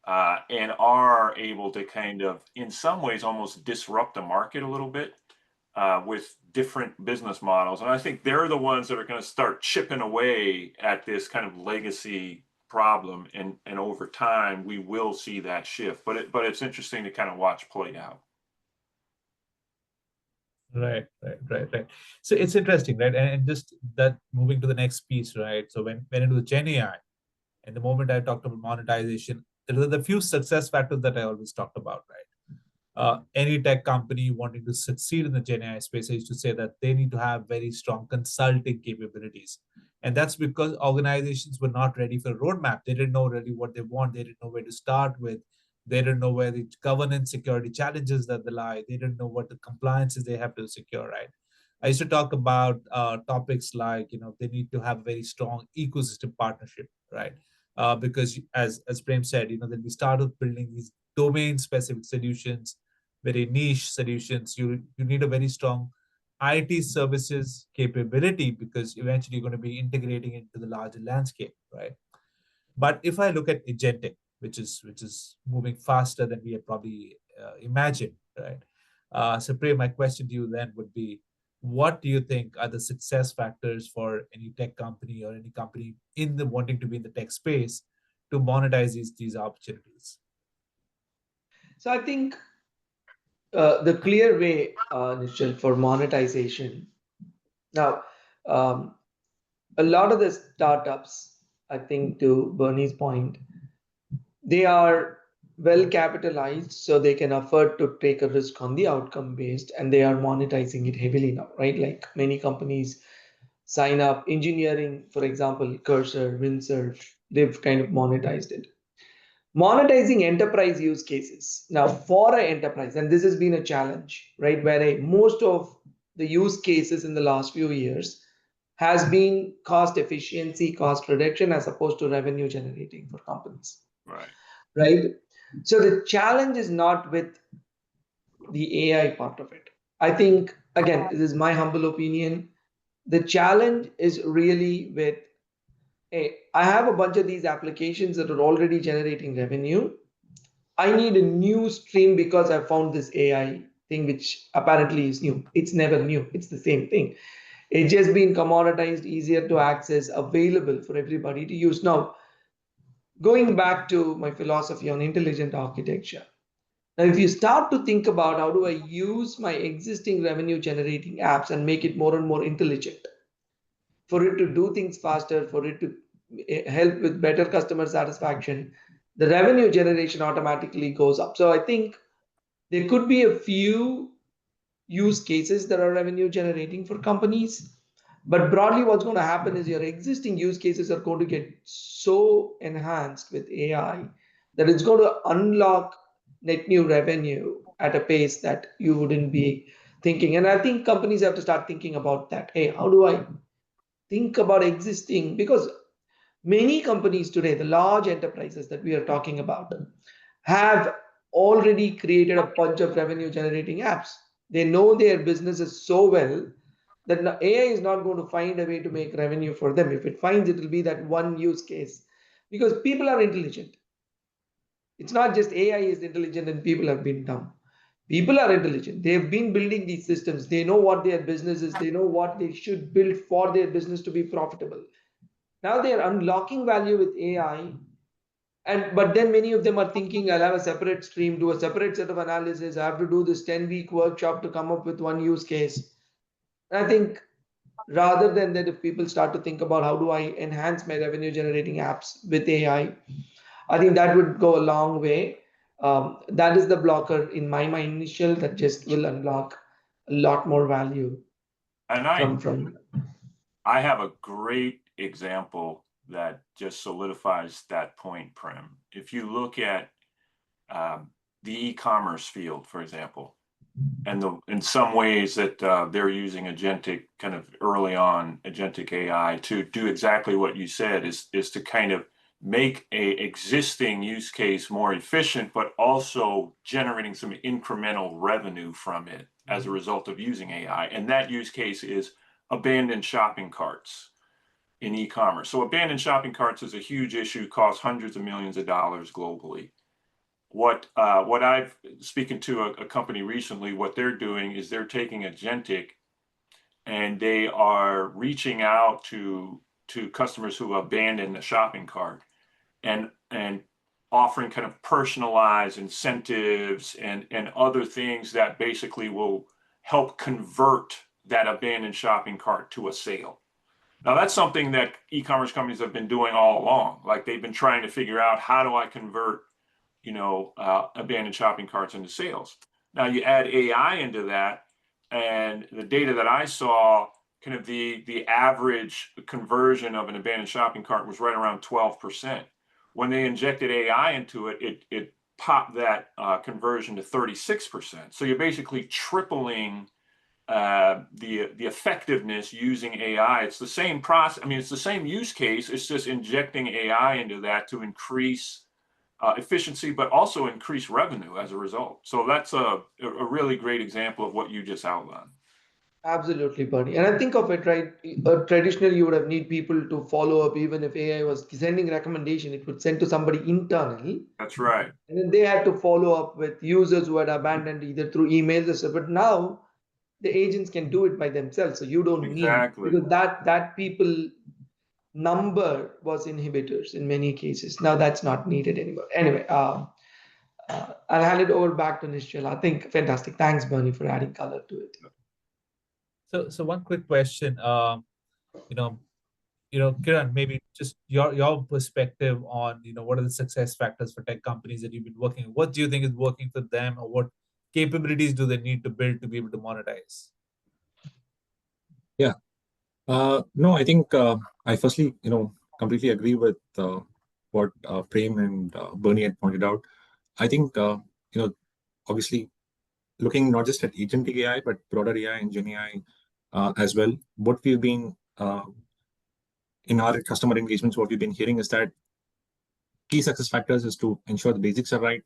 and are able to kind of, in some ways, almost disrupt the market a little bit with different business models. And I think they're the ones that are going to start chipping away at this kind of legacy problem, and over time we will see that shift. But it's interesting to kind of watch play out. Right. So it's interesting, right? And just that, moving to the next piece, right? So when it was Gen AI, and the moment I talked about monetization, there are the few success factors that I always talked about, right? Any tech company wanting to succeed in the Gen AI space, I used to say that they need to have very strong consulting capabilities. And that's because organizations were not ready for a roadmap. They didn't know really what they want. They didn't know where to start with. They didn't know where the governance security challenges that they lie. They didn't know what the compliances they have to secure, right? I used to talk about topics like, they need to have a very strong ecosystem partnership, right? Because as Prem said, then we started building these domain specific solutions, very niche solutions. You need a very strong IT services capability, because eventually you're going to be integrating into the larger landscape, right? But if I look at agentic, which is moving faster than we had probably imagined, right? So Prem, my question to you then would be, what do you think are the success factors for any tech company or any company in the wanting to be in the tech space to monetize these opportunities? So I think the clear way, Nishal, for monetization. Now, um, a lot of the startups, I think, to Bernie's point, they are well capitalized, so they can afford to take a risk on the outcome based, and they are monetizing it heavily now, right? Like many companies sign up engineering, for example, Cursor, Windsurf, they've kind of monetized it. Monetizing enterprise use cases. Now, for an enterprise, and this has been a challenge, right, where most of the use cases in the last few years has been cost efficiency, cost reduction, as opposed to revenue generating for companies, Right. right? So the challenge is not with the AI part of it. I think, again, this is my humble opinion. The challenge is really with, hey, I have a bunch of these applications that are already generating revenue. I need a new stream because I found this AI thing, which apparently is new. It's never new, it's the same thing. It's just been commoditized, easier to access, available for everybody to use. Now, going back to my philosophy on intelligent architecture. Now, if you start to think about how do I use my existing revenue generating apps and make it more and more intelligent, for it to do things faster, for it to help with better customer satisfaction, the revenue generation automatically goes up. So I think there could be a few use cases that are revenue generating for companies. But broadly, what's going to happen is your existing use cases are going to get so enhanced with AI that it's going to unlock net new revenue at a pace that you wouldn't be thinking. And I think companies have to start thinking about that. Hey, how do I think about existing? Because many companies today, the large enterprises that we are talking about, have already created a bunch of revenue generating apps. They know their businesses so well that AI is not going to find a way to make revenue for them. If it finds, it will be that one use case, because people are intelligent. It's not just AI is intelligent and people have been dumb. People are intelligent. They've been building these systems. They know what their business is. They know what they should build for their business to be profitable. Now they are unlocking value with AI, and but then many of them are thinking, I'll have a separate stream, do a separate set of analysis. I have to do this 10-week workshop to come up with one use case. And I think rather than that, if people start to think about how do I enhance my revenue generating apps with AI, I think that would go a long way. That is the blocker in my mind initial that just will unlock a lot more value And from. I have a great example that just solidifies that point, Prem. If you look at the e-commerce field, for example, in some ways that they're using agentic kind of early on agentic AI to do exactly what you said is to kind of make a existing use case more efficient, but also generating some incremental revenue from it as a result of using AI. And that use case is abandoned shopping carts in e-commerce. So abandoned shopping carts is a huge issue, costs hundreds of millions of dollars globally. What I've speaking to a company recently, what they're doing is they're taking agentic and they are reaching out to customers who abandon the shopping cart and offering kind of personalized incentives and other things that basically will help convert that abandoned shopping cart to a sale. Now that's something that e-commerce companies have been doing all along. Like they've been trying to figure out, how do I convert abandoned shopping carts into sales? Now you add AI into that, and the data that I saw, kind of the average conversion of an abandoned shopping cart was right around 12%. When they injected AI into it, it popped that conversion to 36%. So you're basically tripling the effectiveness using AI. It's the same process. I mean, it's the same use case. It's just injecting AI into that to increase efficiency, but also increase revenue as a result. So that's a really great example of what you just outlined. Absolutely, Bernie. And I think of it, right? Traditionally, you would have need people to follow up. Even if AI was sending recommendation, it would send to somebody internal, That's right. and then they had to follow up with users who had abandoned either through emails or stuff. But now the agents can do it by themselves, so you don't need, Exactly. because that people number was inhibitors in many cases. Now that's not needed anymore. Anyway, I'll hand it over back to Nishchal. I think fantastic. Thanks, Bernie, for adding color to it. So one quick question. You know, Kiran, maybe just your perspective on, what are the success factors for tech companies that you've been working with? What do you think is working for them, or what capabilities do they need to build to be able to monetize? Yeah. No, I think I firstly, completely agree with what Prem and Bernie had pointed out. I think, obviously, looking not just at agentic AI, but broader AI and Gen AI as well, what we've been in our customer engagements, what we've been hearing is that key success factors is to ensure the basics are right.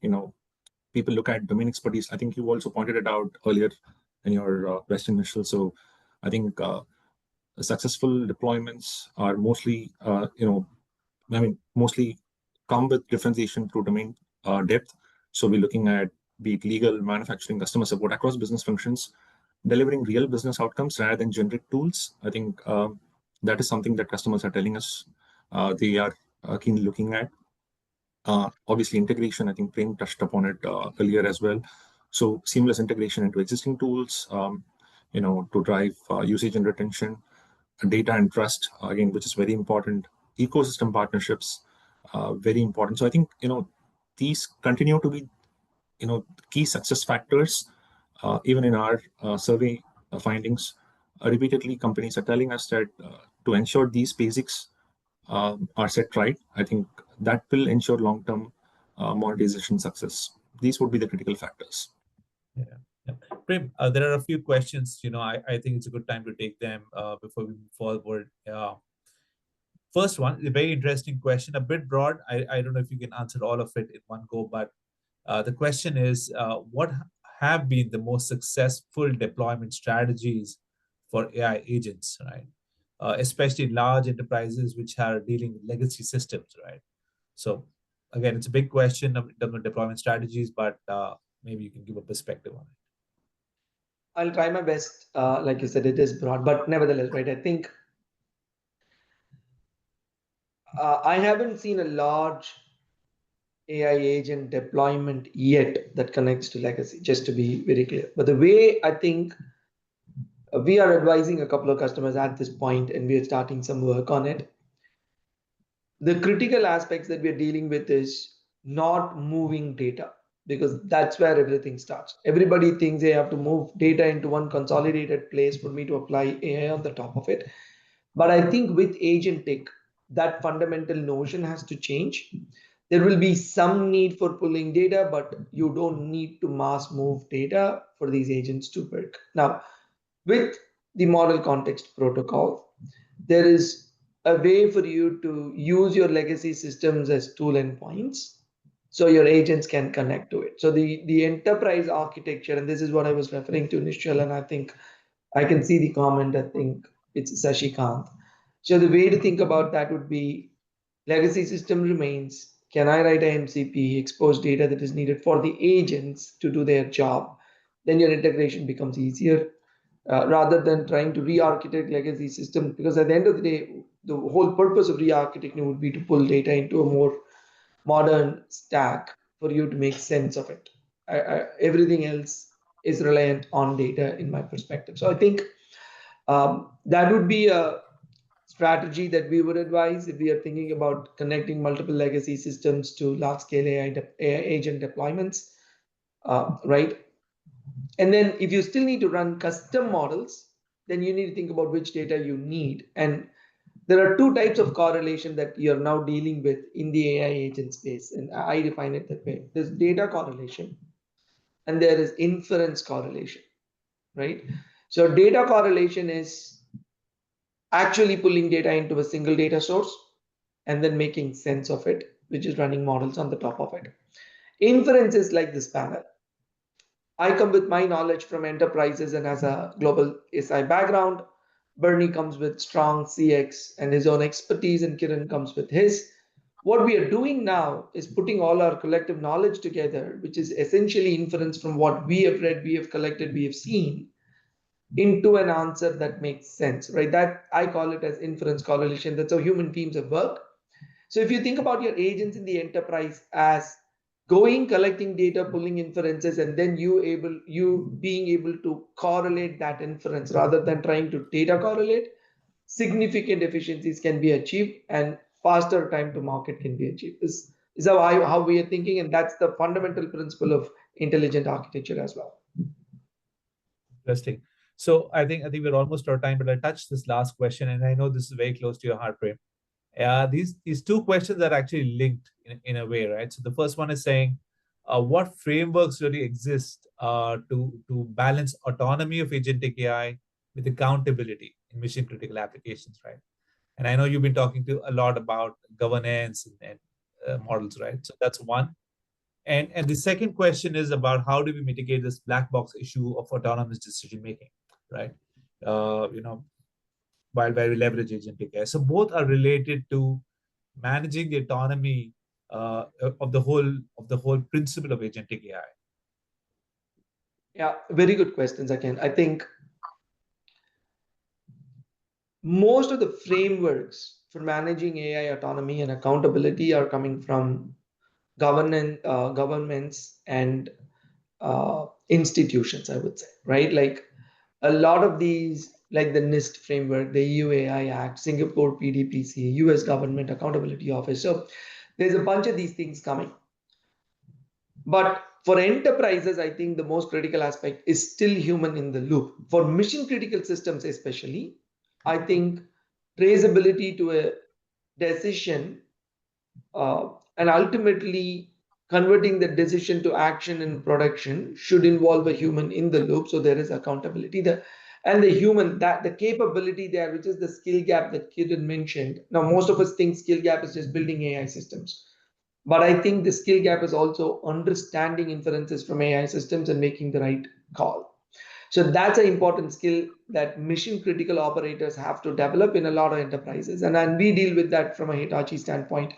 People look at domain expertise. I think you also pointed it out earlier in your question, Michelle. So I think successful deployments are mostly, mostly come with differentiation through domain depth. So we're looking at, be it legal, manufacturing, customer support across business functions, delivering real business outcomes rather than generic tools. I think that is something that customers are telling us they are keenly looking at. Obviously, integration, I think Prem touched upon it earlier as well. So seamless integration into existing tools, to drive usage and retention, data and trust, again, which is very important. Ecosystem partnerships, very important. So I think, these continue to be, key success factors. Even in our survey findings, repeatedly companies are telling us that to ensure these basics are set right, I think that will ensure long-term monetization success. These would be the critical factors. Yeah. Prem, there are a few questions. I think it's a good time to take them before we move forward. First one, a very interesting question, a bit broad. I don't know if you can answer all of it in one go, but the question is, what have been the most successful deployment strategies for AI agents, right? Especially large enterprises which are dealing with legacy systems, right? So again, it's a big question in terms of deployment strategies, but maybe you can give a perspective on it. I'll try my best. Like you said, it is broad, but nevertheless, right? I think I haven't seen a large AI agent deployment yet that connects to legacy, just to be very clear. But the way I think we are advising a couple of customers at this point, and we are starting some work on it. The critical aspects that we are dealing with is not moving data, because that's where everything starts. Everybody thinks they have to move data into one consolidated place for me to apply AI on the top of it. But I think with agentic, that fundamental notion has to change. There will be some need for pulling data, but you don't need to mass move data for these agents to work. Now, with the model context protocol, there is a way for you to use your legacy systems as tool endpoints so your agents can connect to it. So the enterprise architecture, and this is what I was referring to initially, and I think I can see the comment, I think it's Sashikant. So the way to think about that would be legacy system remains. Can I write a MCP, expose data that is needed for the agents to do their job? Then your integration becomes easier rather than trying to re-architect legacy systems. Because at the end of the day, the whole purpose of re-architecting would be to pull data into a more modern stack for you to make sense of it. Everything else is reliant on data, in my perspective. So I think that would be a strategy that we would advise if we are thinking about connecting multiple legacy systems to large scale AI agent deployments, right? And then if you still need to run custom models, then you need to think about which data you need. And there are two types of correlation that you're now dealing with in the AI agent space. And I define it that way. There's data correlation and there is inference correlation, right? So data correlation is actually pulling data into a single data source and then making sense of it, which is running models on the top of it. Inference is like this panel. I come with my knowledge from enterprises and as a global SI background. Bernie comes with strong CX and his own expertise, and Kiran comes with his. What we are doing now is putting all our collective knowledge together, which is essentially inference from what we have read, we have collected, we have seen, into an answer that makes sense, right? That I call it as inference correlation. That's how human teams have worked. So if you think about your agents in the enterprise as going, collecting data, pulling inferences, and then you being able to correlate that inference rather than trying to data correlate, significant efficiencies can be achieved and faster time to market can be achieved. This is how we are thinking, and that's the fundamental principle of intelligent architecture as well. Interesting. So I think we're almost out of time, but I'll touch this last question, and I know this is very close to your heart, Prem. These two questions are actually linked in a way, right? So the first one is saying, what frameworks really exist to balance autonomy of agentic AI with accountability in mission critical applications, right? And I know you've been talking to a lot about governance and models, right? So that's one. And the second question is about how do we mitigate this black box issue of autonomous decision making, right? You know, while we leverage agentic AI. So both are related to managing the autonomy of the whole principle of agentic AI. Yeah, very good questions again. I think most of the frameworks for managing AI autonomy and accountability are coming from governments and institutions, I would say, right? Like a lot of these, like the NIST framework, the EU AI Act, Singapore PDPC, US Government Accountability Office. So there's a bunch of these things coming. But for enterprises, I think the most critical aspect is still human in the loop. For mission critical systems, especially, I think traceability to a decision and ultimately converting the decision to action in production should involve a human in the loop. So there is accountability. And the human, that the capability there, which is the skill gap that Kiran mentioned. Now, most of us think skill gap is just building AI systems. But I think the skill gap is also understanding inferences from AI systems and making the right call. So that's an important skill that mission critical operators have to develop in a lot of enterprises. And we deal with that from a Hitachi standpoint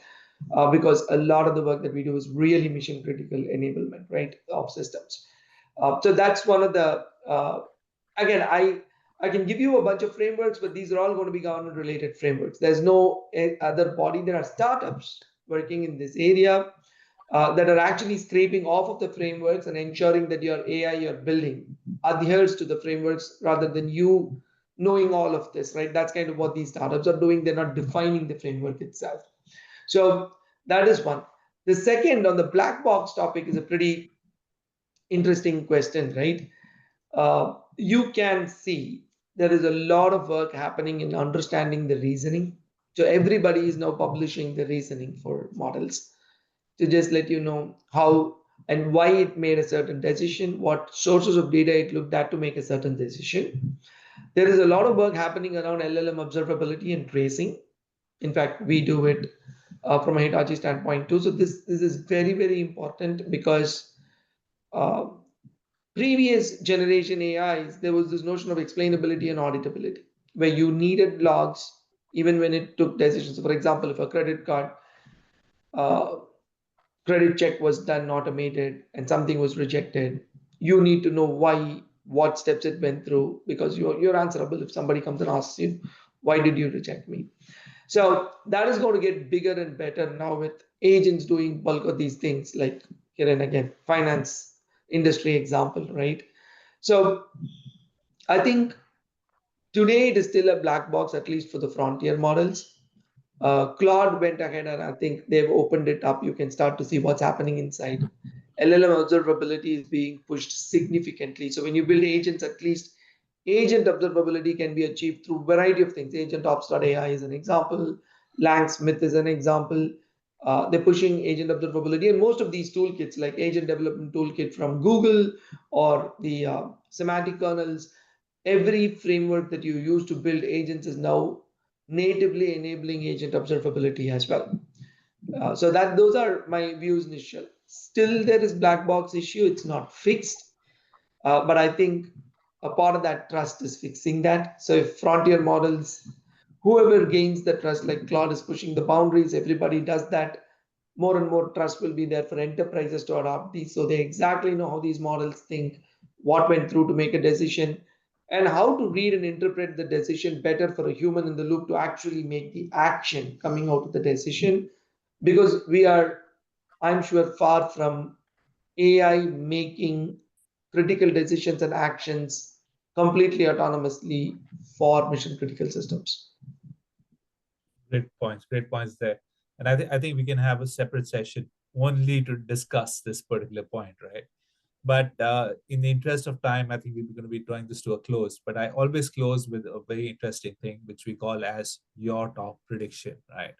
because a lot of the work that we do is really mission critical enablement, right, of systems. So that's one of the, again, I can give you a bunch of frameworks, but these are all going to be government related frameworks. There's no other body. There are startups working in this area that are actually scraping off of the frameworks and ensuring that your AI you're building adheres to the frameworks rather than you knowing all of this, right? That's kind of what these startups are doing. They're not defining the framework itself. So that is one. The second on the black box topic is a pretty interesting question, right? You can see there is a lot of work happening in understanding the reasoning. So everybody is now publishing the reasoning for models. to just let you know how and why it made a certain decision, what sources of data it looked at to make a certain decision. There is a lot of work happening around LLM observability and tracing. In fact, we do it from a Hitachi standpoint too. So this is very, very important because uh, previous generation AIs, there was this notion of explainability and auditability, where you needed logs even when it took decisions. So for example, if a uh, credit check was done automated and something was rejected, you need to know why, what steps it went through, because you're answerable if somebody comes and asks you, why did you reject me? So that is going to get bigger and better now with agents doing bulk of these things, like here and again, finance industry example, right? So I think today it is still a black box, at least for the frontier models. Claude went ahead and I think they've opened it up. You can start to see what's happening inside. LLM observability is being pushed significantly. So when you build agents, at least agent observability can be achieved through a variety of things. AgentOps.ai is an example. Langsmith is an example. They're pushing agent observability, and most of these toolkits, like Agent Development Toolkit from Google or the semantic kernels, every framework that you use to build agents is now natively enabling agent observability as well. So that those are my views initial. Still, there is black box issue. It's not fixed, but I think a part of that trust is fixing that. So if frontier models, whoever gains the trust, like Claude is pushing the boundaries, everybody does that. More and more trust will be there for enterprises to adopt these, so they exactly know how these models think, what went through to make a decision, and how to read and interpret the decision better for a human in the loop to actually make the action coming out of the decision. Because we are, I'm sure, far from AI making critical decisions and actions completely autonomously for mission critical systems. Great points there. And I think we can have a separate session only to discuss this particular point, right? But in the interest of time, I think we're going to be drawing this to a close. But I always close with a very interesting thing, which we call as your top prediction, right?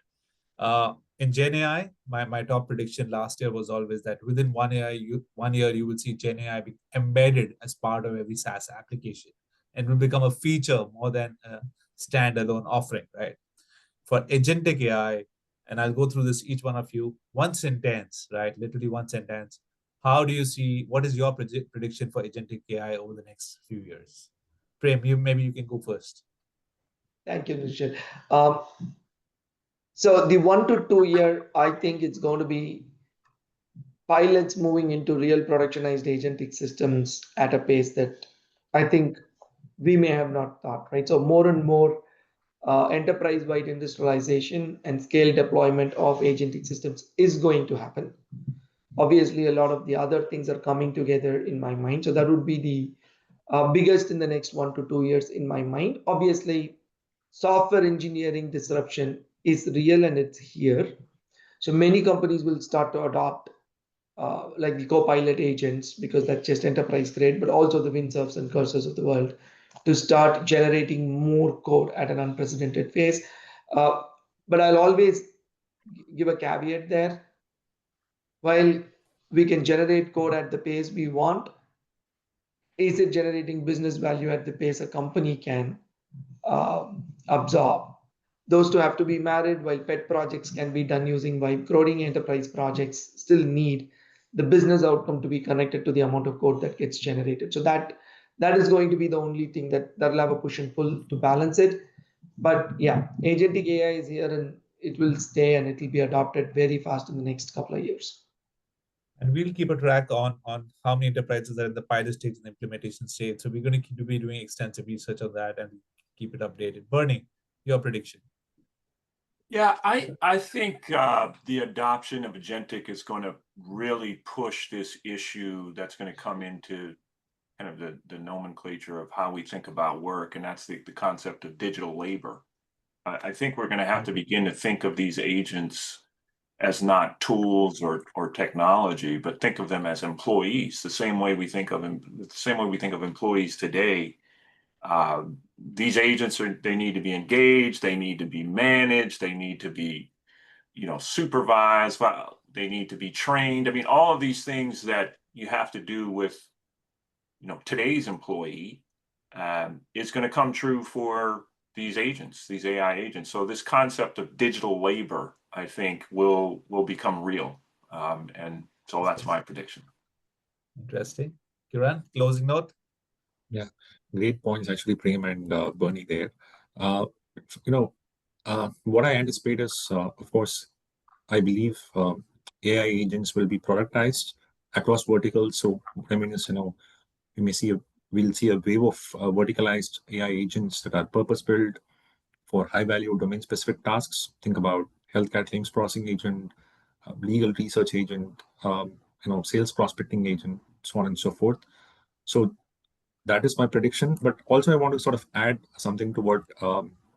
In Gen AI, my top prediction last year was always that within 1 year, you will see Gen AI be embedded as part of every SaaS application and will become a feature more than a standalone offering, right? For agentic AI, and I'll go through this each one of you, one sentence, right? Literally one sentence. How do you see, what is your prediction for agentic AI over the next few years? Prem, maybe you can go first. Thank you, Nishant. Um, so the 1 to 2 year, I think it's going to be pilots moving into real productionized agentic systems at a pace that I think we may have not thought, right? So more and more enterprise-wide industrialization and scale deployment of agentic systems is going to happen. Obviously, a lot of the other things are coming together in my mind. So that would be the biggest in the next 1 to 2 years in my mind. Obviously, software engineering disruption is real and it's here. So many companies will start to adopt like the co-pilot agents, because that's just enterprise grade, but also the Windsurfs and Cursors of the world, to start generating more code at an unprecedented pace. Uh, but I'll always give a caveat there. While we can generate code at the pace we want, is it generating business value at the pace a company can absorb? Those two have to be married. While pet projects can be done using vibe coding, enterprise projects still need the business outcome to be connected to the amount of code that gets generated. So that is going to be the only thing that'll have a push and pull to balance it. But yeah, agentic AI is here and it will stay and it will be adopted very fast in the next couple of years. And we'll keep a track on how many enterprises are in the pilot stage and implementation stage. So we're going to be doing extensive research on that and keep it updated. Bernie, your prediction. Yeah, I think the adoption of agentic is going to really push this issue that's going to come into kind of the nomenclature of how we think about work, and that's the concept of digital labor. I think we're going to have to begin to think of these agents as not tools or technology, but think of them as employees, the same way we think of employees today. These agents they need to be engaged, they need to be managed, they need to be, supervised. they need to be trained. I mean, all of these things that you have to do with, today's employee is going to come true for these agents, these AI agents. So this concept of digital labor, I think, will become real. And so that's my prediction. Interesting. Kiran, closing note? Yeah, great points actually, Prem and Bernie there. Uh, what I anticipate is, of course, I believe AI agents will be productized across verticals. So what I mean is, we may see we'll see a wave of verticalized AI agents that are purpose-built for high-value domain-specific tasks. Think about healthcare claims processing agent, legal research agent, sales prospecting agent, so on and so forth. So that is my prediction. But also, I want to sort of add something to what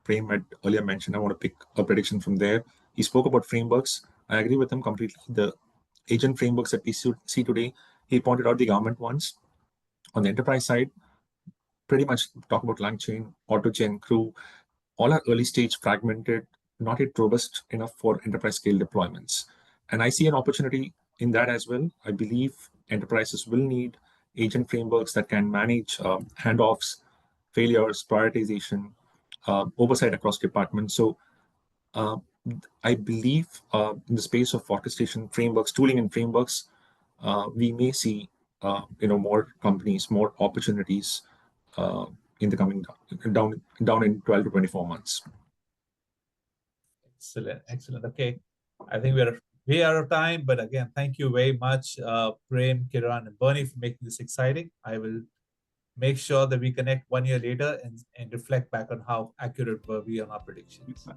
Prem had earlier mentioned. I want to pick a prediction from there. He spoke about frameworks. I agree with him completely. The agent frameworks that we see today, he pointed out the government ones. On the enterprise side, pretty much talk about LangChain, AutoGen, Crew, all are early stage, fragmented, not yet robust enough for enterprise scale deployments. And I see an opportunity in that as well. I believe enterprises will need agent frameworks that can manage handoffs, failures, prioritization, oversight across departments. So uh, I believe in the space of orchestration frameworks, tooling and frameworks, we may see more companies, more opportunities in the coming down in 12 to 24 months. Excellent. Okay, I think we're way out of time, but again, thank you very much, Prem, Kiran, and Bernie, for making this exciting. I will make sure that we connect 1 year later and reflect back on how accurate were we on our predictions.